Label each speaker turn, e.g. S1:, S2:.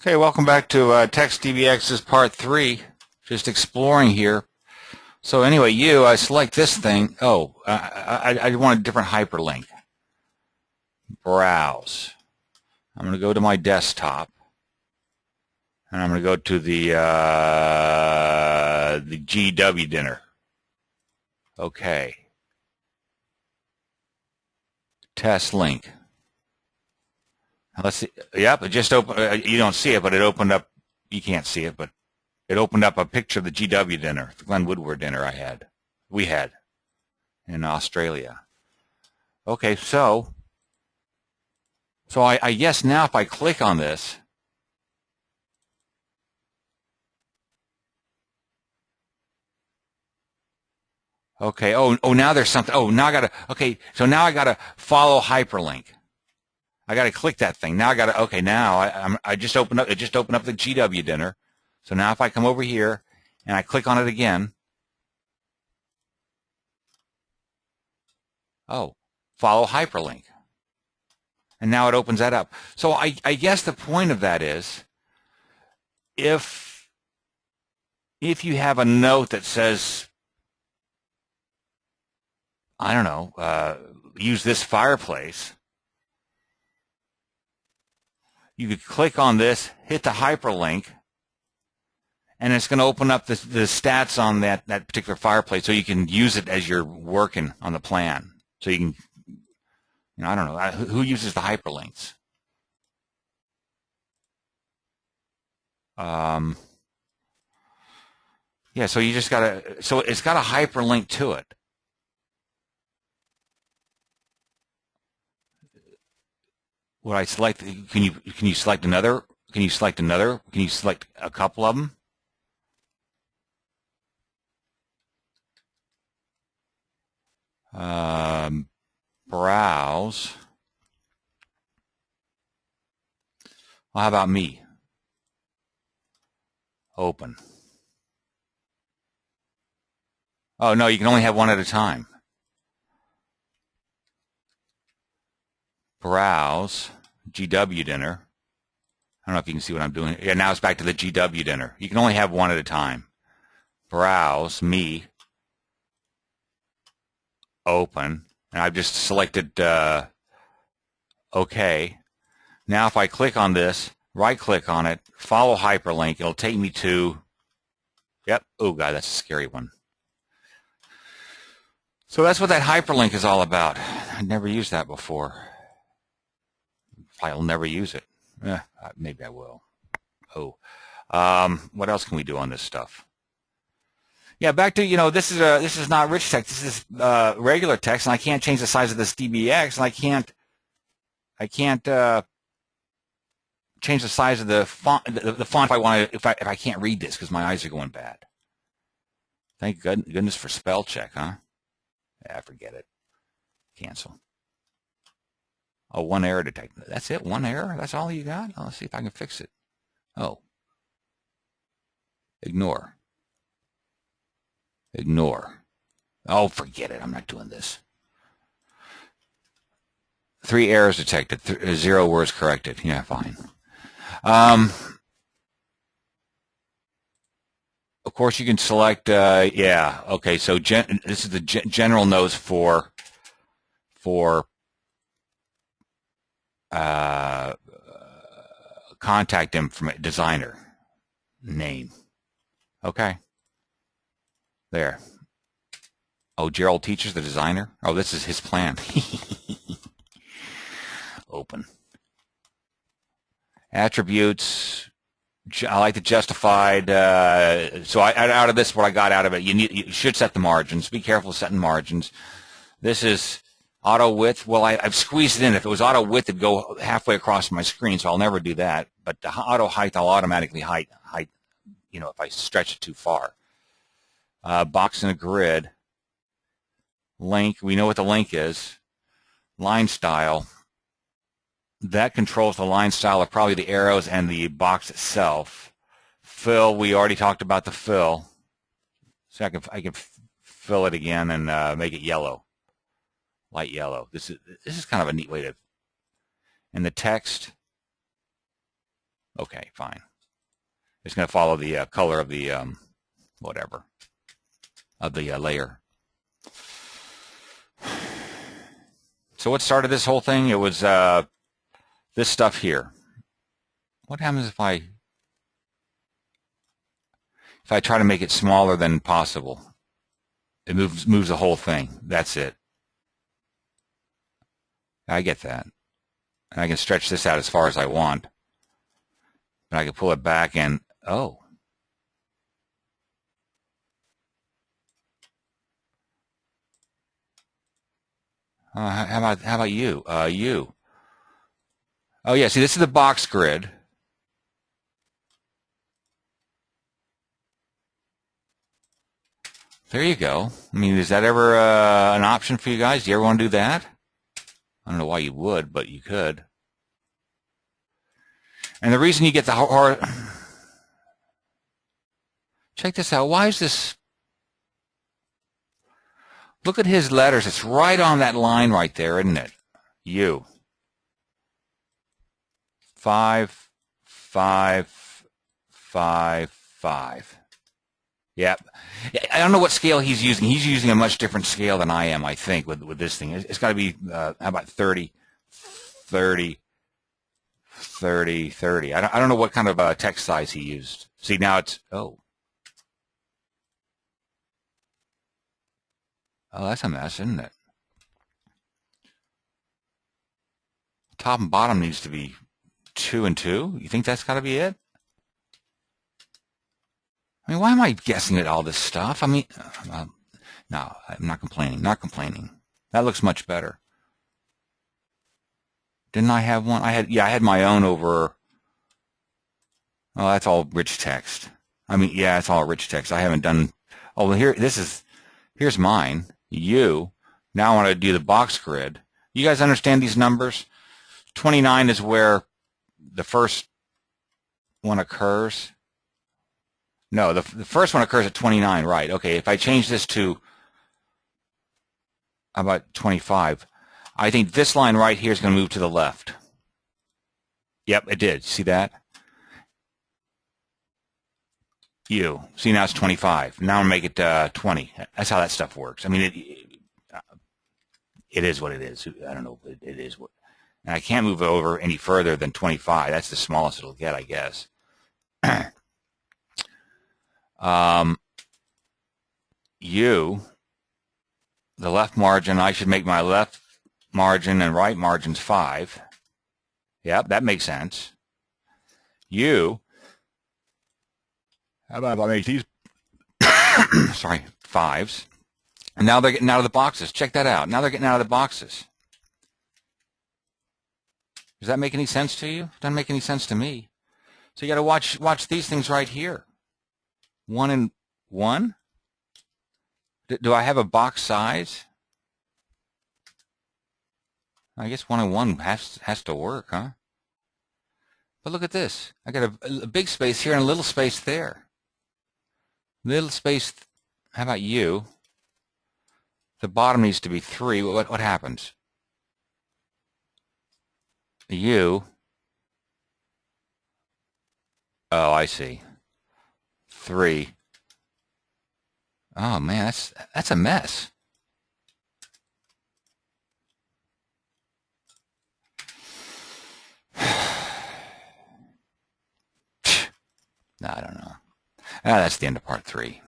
S1: Okay, welcome back to Text DBX's part 3. Just exploring here. So anyway, I select this thing. Oh, I want a different hyperlink. Browse. I'm going to go to my desktop, and I'm going to go to the GW dinner. Okay. Test link. Let's see. Yep, it just opened. You don't see it, but it opened up. You can't see it, but it opened up a picture of the GW dinner, the Glenn Woodward dinner we had in Australia. Okay, so I guess now if I click on this, okay. Oh, now there's something. Oh, now I gotta. Okay, so now I gotta follow hyperlink. I got to click that thing. Now I got to, okay, now I just opened up, it just opened up the GW dinner. So now if I come over here and I click on it again, oh, follow hyperlink. And now it opens that up. So I guess the point of that is if you have a note that says, I don't know, use this fireplace, you could click on this, hit the hyperlink, and it's going to open up the stats on that particular fireplace so you can use it as you're working on the plan. So you can, I don't know, who uses the hyperlinks? Yeah, so you just got to, so it's got a hyperlink to it. Would I select? Can you select another? Can you select another? Can you select a couple of them? Browse. Well, how about me? Open. Oh no, you can only have one at a time. Browse, GW dinner. I don't know if you can see what I'm doing. Yeah, now it's back to the GW dinner. You can only have one at a time. Browse, me, open, and I've just selected OK. Now if I click on this, right-click on it, follow hyperlink, it'll take me to, yep, oh God, that's a scary one. So that's what that hyperlink is all about. I've never used that before. I'll never use it. Maybe I will. Oh, what else can we do on this stuff? Yeah, back to, this is not rich text. This is regular text, and I can't change the size of this DBX, and I can't change the size of the font. The font if I can't read this because my eyes are going bad. Thank goodness for spell check, huh? Yeah, forget it. Cancel. Oh, one error detected. That's it? One error? That's all you got? Oh, let's see if I can fix it. Oh. Ignore. Ignore. Oh, forget it. I'm not doing this. 3 errors detected. 0 words corrected. Yeah, fine. Of course, you can select, yeah. Okay, so this is the general notes for contact information, designer name. Okay. There. Oh, Gerald Teacher's the designer? Oh, this is his plan. Open. Attributes. I like the justified. So out of this, what I got out of it, you should set the margins. Be careful setting margins. This is auto width. Well, I've squeezed it in. If it was auto width, it'd go halfway across my screen, so I'll never do that. But the auto height, I'll automatically height. If I stretch it too far. Box and a grid. Link. We know what the link is. Line style. That controls the line style of probably the arrows and the box itself. Fill. We already talked about the fill. So I can fill it again and make it yellow. Light yellow. This is kind of a neat way to. And the text. Okay, fine. It's going to follow the color of the whatever of the layer. So what started this whole thing? It was this stuff here. What happens if I try to make it smaller than possible? It moves the whole thing. That's it. I get that. And I can stretch this out as far as I want. And I can pull it back and, oh. How about you? You. Oh, yeah, see, this is the box grid. There you go. I mean, is that ever an option for you guys? Do you ever want to do that? I don't know why you would, but you could. And the reason you get the hard... Check this out. Why is this... Look at his letters. It's right on that line right there, isn't it? U. 5, 5, 5, 5. Yep. I don't know what scale he's using. He's using a much different scale than I am, I think, with this thing. It's got to be, how about 30, 30, 30, 30. I don't know what kind of text size he used. See, now it's, oh. Oh, that's a mess, isn't it? Top and bottom needs to be 2 and 2. You think that's got to be it? I mean, why am I guessing at all this stuff? I mean, no, I'm not complaining. Not complaining. That looks much better. Didn't I have one? I had my own over. Oh, that's all rich text. I mean, yeah, it's all rich text. I haven't done. Oh, well, here's mine. You. Now I want to do the box grid. You guys understand these numbers? 29 is where the first one occurs. No, the first one occurs at 29, right? Okay, if I change this to, how about 25? I think this line right here is going to move to the left. Yep, it did. See that? You. See, now it's 25. Now I'll make it 20. That's how that stuff works. I mean, it is what it is. I don't know. It is what. And I can't move it over any further than 25. That's the smallest it'll get, I guess. You, the left margin, I should make my left margin and right margins 5. Yep, that makes sense. You, how about if I make these, sorry, 5s? And now they're getting out of the boxes. Check that out. Now they're getting out of the boxes. Does that make any sense to you? Doesn't make any sense to me. So you got to watch these things right here. 1 and 1. Do I have a box size? I guess 1 and 1 has to work, huh? But look at this. I got a big space here and a little space there. Little space. How about you? The bottom needs to be 3. What happens? You. Oh, I see. 3. Oh man, that's a mess. No, I don't know. That's the end of part 3.